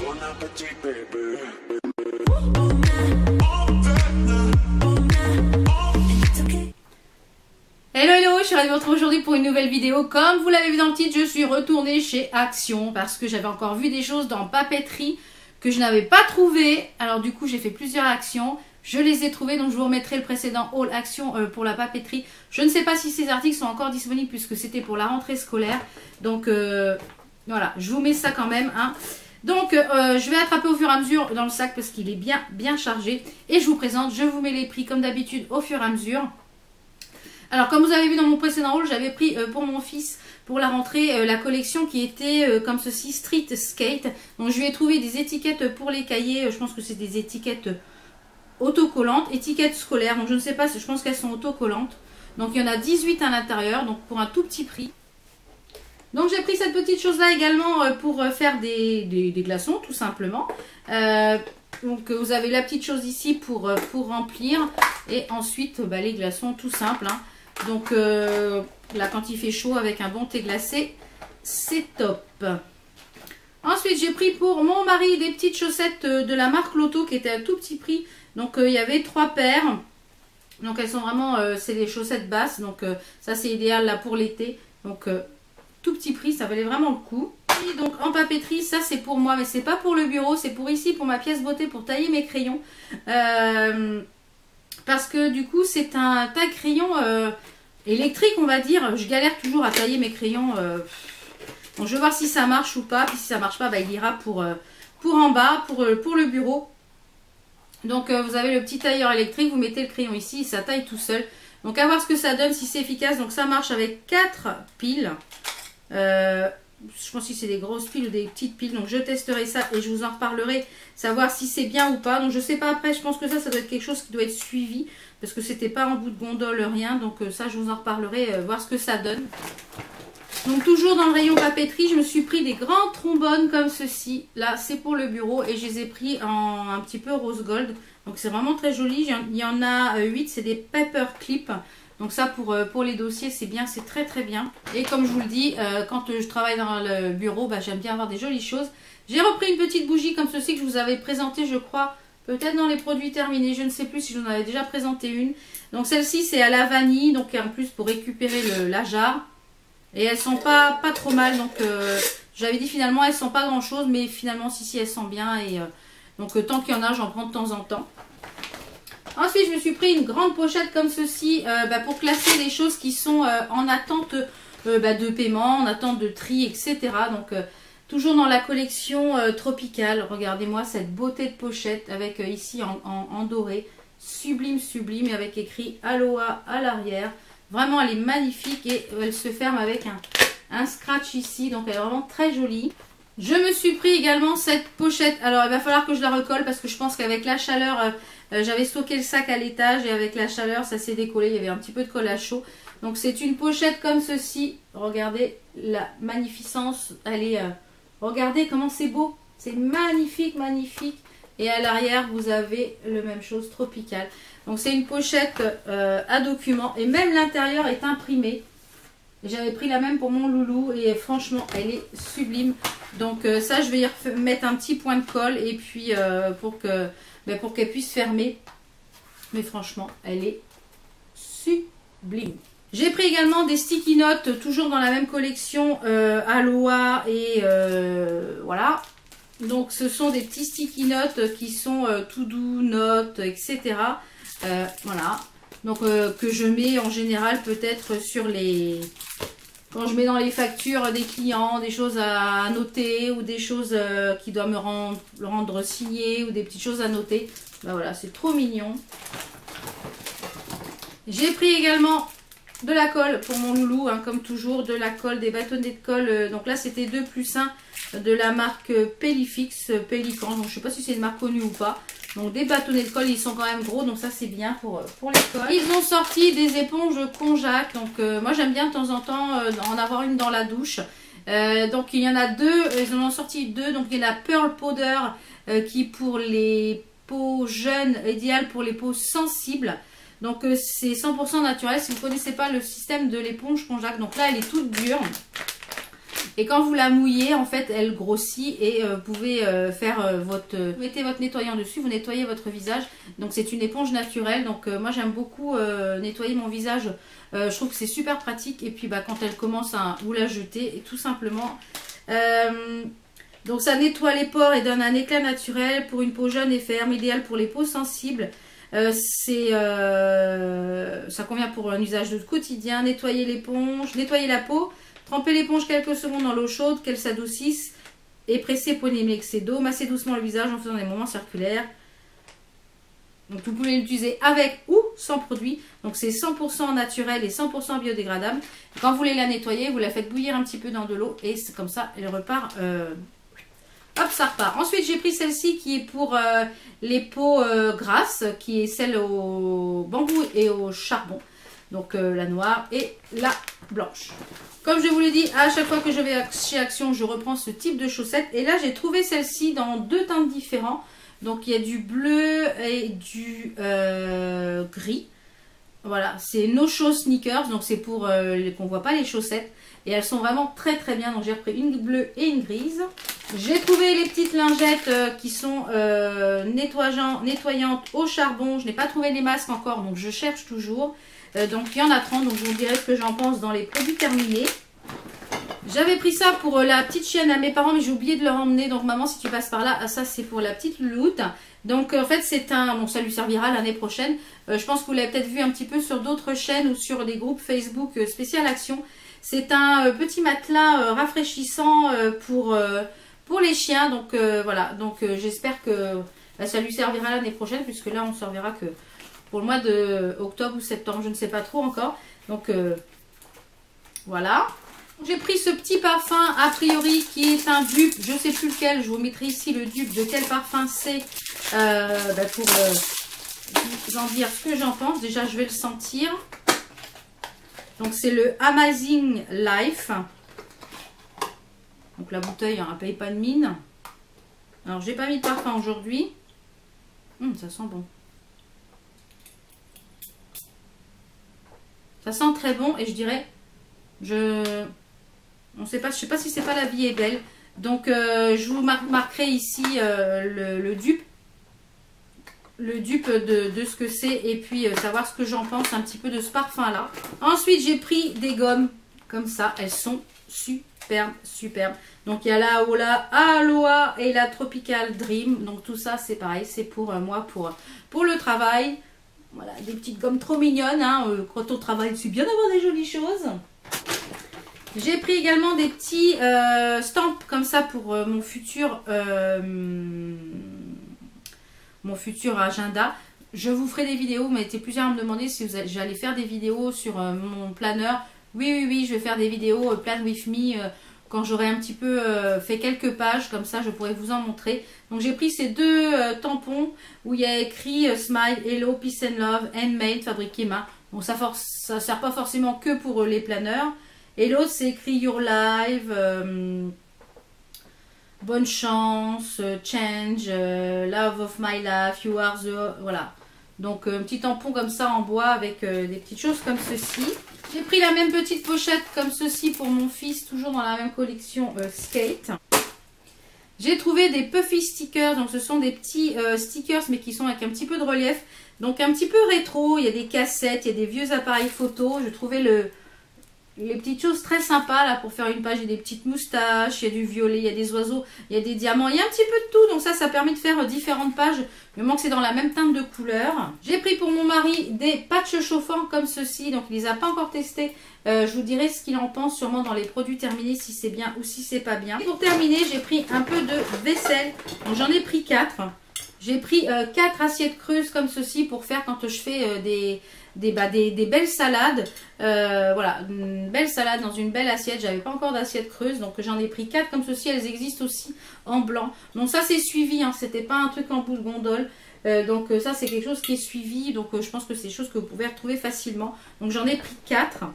Hello hello, je suis ravie de vous retrouver aujourd'hui pour une nouvelle vidéo. Comme vous l'avez vu dans le titre, je suis retournée chez Action parce que j'avais encore vu des choses dans papeterie que je n'avais pas trouvées. Alors du coup j'ai fait plusieurs actions, je les ai trouvées, donc je vous remettrai le précédent haul Action pour la papeterie. Je ne sais pas si ces articles sont encore disponibles puisque c'était pour la rentrée scolaire. Donc voilà, je vous mets ça quand même, hein. Donc je vais attraper au fur et à mesure dans le sac parce qu'il est bien chargé. Et je vous présente, je vous mets les prix comme d'habitude au fur et à mesure. Alors comme vous avez vu dans mon précédent haul, j'avais pris pour mon fils pour la rentrée la collection qui était comme ceci, Street Skate. Donc je lui ai trouvé des étiquettes pour les cahiers, je pense que c'est des étiquettes autocollantes, étiquettes scolaires. Donc je ne sais pas, je pense qu'elles sont autocollantes. Donc il y en a 18 à l'intérieur, donc pour un tout petit prix. Donc j'ai pris cette petite chose là également pour faire des glaçons tout simplement. Donc vous avez la petite chose ici pour remplir. Et ensuite les glaçons tout simple, hein. Donc là quand il fait chaud avec un bon thé glacé, c'est top. Ensuite j'ai pris pour mon mari des petites chaussettes de la marque Lotto qui étaient à tout petit prix. Donc il y avait 3 paires. Donc elles sont vraiment, c'est des chaussettes basses. Donc ça c'est idéal là pour l'été. Donc tout petit prix, ça valait vraiment le coup. Et donc en papeterie, ça c'est pour moi, mais c'est pas pour le bureau, c'est pour ici, pour ma pièce beauté, pour tailler mes crayons. Parce que du coup c'est un taille-crayon électrique on va dire. Je galère toujours à tailler mes crayons. Donc je vais voir si ça marche ou pas. Puis si ça marche pas, il ira pour en bas, pour le bureau. Donc vous avez le petit tailleur électrique, vous mettez le crayon ici, ça taille tout seul. Donc à voir ce que ça donne, si c'est efficace. Donc ça marche avec 4 piles. Je pense que c'est des grosses piles ou des petites piles. Donc je testerai ça et je vous en reparlerai. Savoir si c'est bien ou pas. Donc je sais pas après. Je pense que ça doit être quelque chose qui doit être suivi. Parce que c'était pas en bout de gondole, rien. Donc ça je vous en reparlerai. Voir ce que ça donne. Donc toujours dans le rayon papeterie. Je me suis pris des grands trombones comme ceci. Là c'est pour le bureau. Et je les ai pris en un petit peu rose gold. Donc c'est vraiment très joli. Il y en a 8. C'est des paper clips. Donc ça pour les dossiers c'est bien, c'est très très bien. Et comme je vous le dis, quand je travaille dans le bureau, j'aime bien avoir des jolies choses. J'ai repris une petite bougie comme ceci que je vous avais présentée je crois, peut-être dans les produits terminés. Je ne sais plus si je vous en avais déjà présenté une. Donc celle-ci c'est à la vanille, donc en plus pour récupérer la jarre. Et elles sont pas trop mal, donc j'avais dit finalement elles sont pas grand chose, mais finalement si elles sont bien. Et donc tant qu'il y en a j'en prends de temps en temps. Ensuite, je me suis pris une grande pochette comme ceci pour classer les choses qui sont en attente de paiement, en attente de tri, etc. Donc, toujours dans la collection tropicale. Regardez-moi cette beauté de pochette avec ici en doré. Sublime, sublime. Et avec écrit Aloha à l'arrière. Vraiment, elle est magnifique et elle se ferme avec un scratch ici. Donc, elle est vraiment très jolie. Je me suis pris également cette pochette. Alors, il va falloir que je la recolle parce que je pense qu'avec la chaleur... j'avais stocké le sac à l'étage et avec la chaleur ça s'est décollé, il y avait un petit peu de colle à chaud. Donc c'est une pochette comme ceci. Regardez la magnificence, elle est... regardez comment c'est beau, c'est magnifique, magnifique. Et à l'arrière vous avez le même chose, tropical. Donc c'est une pochette à documents et même l'intérieur est imprimé. J'avais pris la même pour mon loulou et franchement elle est sublime. Donc ça je vais y mettre un petit point de colle et puis pour qu'elle puisse fermer. Mais franchement elle est sublime. J'ai pris également des sticky notes toujours dans la même collection Aloha et voilà. Donc ce sont des petits sticky notes qui sont to do notes, etc. Voilà. Donc que je mets en général peut-être sur les... Quand je mets dans les factures des clients, des choses à noter ou des choses qui doivent me rendre signer ou des petites choses à noter. Voilà, c'est trop mignon. J'ai pris également de la colle pour mon loulou, hein, comme toujours, de la colle, des bâtonnets de colle. Donc là, c'était 2 plus 1 de la marque Pellifix, Pélican. Donc je ne sais pas si c'est une marque connue ou pas. Donc des bâtonnets de colle, ils sont quand même gros, donc ça c'est bien pour les colles. Ils ont sorti des éponges Conjac, donc moi j'aime bien de temps en temps en avoir une dans la douche. Donc il y en a 2, ils en ont sorti 2, donc il y a la Pearl Powder qui pour les peaux jeunes, idéale pour les peaux sensibles. Donc c'est 100% naturel, si vous ne connaissez pas le système de l'éponge Conjac, donc là elle est toute dure. Et quand vous la mouillez, en fait, elle grossit et vous pouvez faire vous mettez votre nettoyant dessus, vous nettoyez votre visage. Donc c'est une éponge naturelle. Donc moi j'aime beaucoup nettoyer mon visage. Je trouve que c'est super pratique. Et puis bah, quand elle commence à vous la jeter, et tout simplement. Donc ça nettoie les pores et donne un éclat naturel pour une peau jeune et ferme, idéal pour les peaux sensibles. Ça convient pour un usage de quotidien. Nettoyer l'éponge, nettoyer la peau, tremper l'éponge quelques secondes dans l'eau chaude, qu'elle s'adoucisse et presser pour éliminer l'excès d'eau. Masser doucement le visage en faisant des mouvements circulaires. Donc vous pouvez l'utiliser avec ou sans produit. Donc c'est 100% naturel et 100% biodégradable. Quand vous voulez la nettoyer, vous la faites bouillir un petit peu dans de l'eau et c'est comme ça, elle repart. Hop, ça repart. Ensuite, j'ai pris celle-ci qui est pour les peaux grasses, qui est celle au bambou et au charbon. Donc la noire et la blanche. Comme je vous l'ai dit, à chaque fois que je vais chez Action, je reprends ce type de chaussettes. Et là, j'ai trouvé celle-ci dans 2 teintes différents. Donc il y a du bleu et du gris. Voilà, c'est No Show Sneakers. Donc c'est pour qu'on ne voit pas les chaussettes. Et elles sont vraiment très très bien. Donc j'ai repris une bleue et une grise. J'ai trouvé les petites lingettes qui sont nettoyantes au charbon. Je n'ai pas trouvé les masques encore, donc je cherche toujours. Donc il y en a 30, donc je vous dirai ce que j'en pense dans les produits terminés. J'avais pris ça pour la petite chienne à mes parents, mais j'ai oublié de leur emmener. Donc maman, si tu passes par là, ça c'est pour la petite louloute. Donc en fait c'est un... Bon, ça lui servira l'année prochaine. Je pense que vous l'avez peut-être vu un petit peu sur d'autres chaînes ou sur des groupes Facebook spécial Action. C'est un petit matelas rafraîchissant pour les chiens. Donc voilà, donc j'espère que ça lui servira l'année prochaine, puisque là on ne servira que pour le mois de octobre ou septembre, je ne sais pas trop encore. Donc voilà. J'ai pris ce petit parfum a priori qui est un dupe, je ne sais plus lequel, je vous mettrai ici le dupe de quel parfum c'est pour vous en dire ce que j'en pense. Déjà je vais le sentir. Donc c'est le Amazing Life. Donc la bouteille, elle ne paye pas de mine. Alors j'ai pas mis de parfum aujourd'hui. Ça sent bon. Ça sent très bon et je dirais, je sais pas si c'est pas La Vie est belle. Donc je vous marquerai ici le dupe. Le dupe de ce que c'est et puis savoir ce que j'en pense un petit peu de ce parfum là. Ensuite j'ai pris des gommes comme ça, elles sont superbes, superbes. Donc il y a la Aloha et la Tropical Dream. Donc tout ça c'est pareil, c'est pour moi pour le travail. Voilà, des petites gommes trop mignonnes. Hein. Quand on travaille, c'est bien d'avoir des jolies choses. J'ai pris également des petits stamps comme ça pour mon futur agenda. Je vous ferai des vidéos. Vous m'avez été plusieurs à me demander si j'allais faire des vidéos sur mon planeur. Oui, je vais faire des vidéos Plan with me quand j'aurai un petit peu fait quelques pages. Comme ça, je pourrai vous en montrer. Donc, j'ai pris ces 2 tampons où il y a écrit Smile, Hello, Peace and Love, Handmade, fabriqué main. Bon, ça ne sert pas forcément que pour les planeurs. Et l'autre, c'est écrit Your Life, bonne chance, change, love of my life, you are the... Voilà. Donc, un petit tampon comme ça en bois avec des petites choses comme ceci. J'ai pris la même petite pochette comme ceci pour mon fils, toujours dans la même collection Skate. J'ai trouvé des puffy stickers, donc ce sont des petits stickers mais qui sont avec un petit peu de relief. Donc un petit peu rétro, il y a des cassettes, il y a des vieux appareils photo. Je trouvais les petites choses très sympas là pour faire une page. Il y a des petites moustaches, il y a du violet, il y a des oiseaux, il y a des diamants, il y a un petit peu de tout. Donc ça permet de faire différentes pages. Le manque c'est dans la même teinte de couleur. J'ai pris pour mon mari des patchs chauffants comme ceci. Donc il les a pas encore testés. Je vous dirai ce qu'il en pense sûrement dans les produits terminés, si c'est bien ou si c'est pas bien. Et pour terminer, j'ai pris un peu de vaisselle. Donc j'en ai pris 4. J'ai pris 4 assiettes creuses comme ceci pour faire quand je fais des belles salades. Voilà, une belle salade dans une belle assiette. J'avais pas encore d'assiette creuse, donc j'en ai pris 4 comme ceci. Elles existent aussi en blanc. Donc ça c'est suivi, hein, c'était pas un truc en bout de gondole. Donc ça c'est quelque chose qui est suivi. Donc je pense que c'est des choses que vous pouvez retrouver facilement. Donc j'en ai pris 4.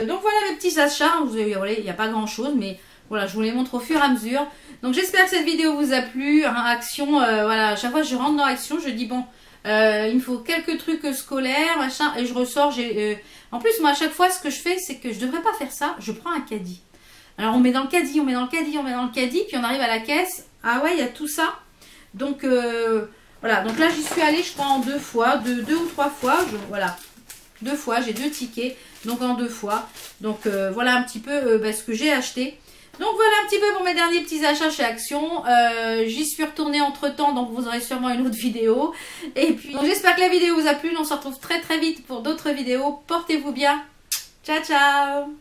Donc voilà mes petits achats. Vous voyez, voilà, il n'y a pas grand chose, mais voilà, je vous les montre au fur et à mesure. Donc j'espère que cette vidéo vous a plu. Hein, Action, voilà, à chaque fois que je rentre dans Action, je dis bon, il me faut quelques trucs scolaires, machin, et je ressors. En plus, moi à chaque fois, ce que je fais, c'est que je devrais pas faire ça. Je prends un caddie. Alors on met dans le caddie, on met dans le caddie, on met dans le caddie, puis on arrive à la caisse. Ah ouais, il y a tout ça. Donc voilà, donc là j'y suis allée je crois en 2 fois, deux ou 3 fois, voilà, 2 fois, j'ai 2 tickets, donc en 2 fois. Donc voilà un petit peu ce que j'ai acheté. Donc voilà un petit peu pour mes derniers petits achats chez Action. J'y suis retournée entre temps, donc vous aurez sûrement une autre vidéo. Et puis j'espère que la vidéo vous a plu, on se retrouve très très vite pour d'autres vidéos. Portez-vous bien, ciao ciao.